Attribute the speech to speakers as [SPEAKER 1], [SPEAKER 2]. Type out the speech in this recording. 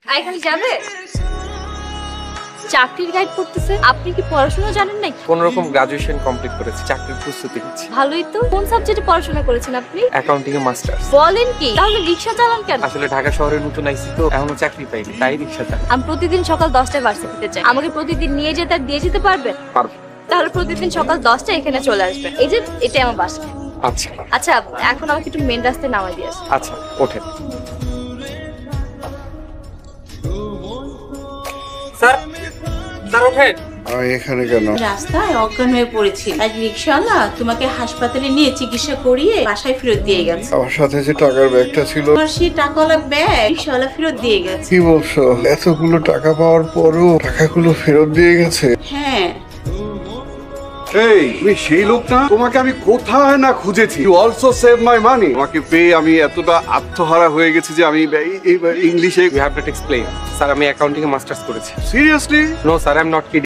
[SPEAKER 1] এখানে যাবে? চাকরির গাইড করতেছে। আপনি কি পড়াশোনা জানেন নাকি?
[SPEAKER 2] কোন রকম গ্রাজুয়েশন কমপ্লিট করেছি, চাকরির প্রস্তুতি নিচ্ছি।
[SPEAKER 1] ভালোই তো। কোন সাবজেক্টে পড়াশোনা করেছেন আপনি?
[SPEAKER 2] অ্যাকাউন্টিং এ মাস্টার্স।
[SPEAKER 1] বলেন কি? তাহলে রিকশা চালান কেন?
[SPEAKER 2] আসলে ঢাকা শহরে নতুন আইছি তো এখনো চাকরি পাইনি, তাই রিক্সা চালাই।
[SPEAKER 1] আমি প্রতিদিন সকাল 10টায় ভার্সিটিতে যাই। আমাকে প্রতিদিন নিয়ে যেতে আর দিয়ে যেতে পারবেন?
[SPEAKER 2] পারবো।
[SPEAKER 1] তাহলে প্রতিদিন সকাল 10টায় এখানে চলে আসবেন। এই যে এটাই আমার বাসা।
[SPEAKER 2] আচ্ছা
[SPEAKER 1] আচ্ছা, এখন আমাকে একটু মেন রাস্তায় নামাই দিয়ে আসুন।
[SPEAKER 2] আচ্ছা, ওঠেন। স্যার, স্যার ওঠেন।
[SPEAKER 3] আমি এখানে কেন?
[SPEAKER 4] রাস্তায় অজ্ঞান হয়ে পড়েছিল, আজ রিক্সাওয়ালা তোমাকে হাসপাতালে নিয়ে চিকিৎসা করিয়ে বাসায় ফেরত দিয়ে গেছে।
[SPEAKER 3] আমার সাথে যে টাকার ব্যাগটা ছিল,
[SPEAKER 4] তোমার সেই টাকাওয়ালা ব্যাগ রিক্সাওয়ালা ফেরত দিয়ে গেছে।
[SPEAKER 3] কি বলছো? এতগুলো টাকা পাওয়ার পরও টাকাগুলো ফেরত দিয়ে গেছে?
[SPEAKER 4] হ্যাঁ,
[SPEAKER 5] এই তুমি সেই লোক না? তোমাকে আমি কোথায় না খুঁজেছি। ইউ অলসো সেভ মাই মানি। তোমাকে পেয়ে আমি এতটা আত্মহারা হয়ে গেছি যে আমি ইংলিশে
[SPEAKER 2] you have to explain. Sir, আমি অ্যাকাউন্টিং এ মাস্টার্স করেছি।
[SPEAKER 5] Seriously?
[SPEAKER 2] No sir, I am not kidding.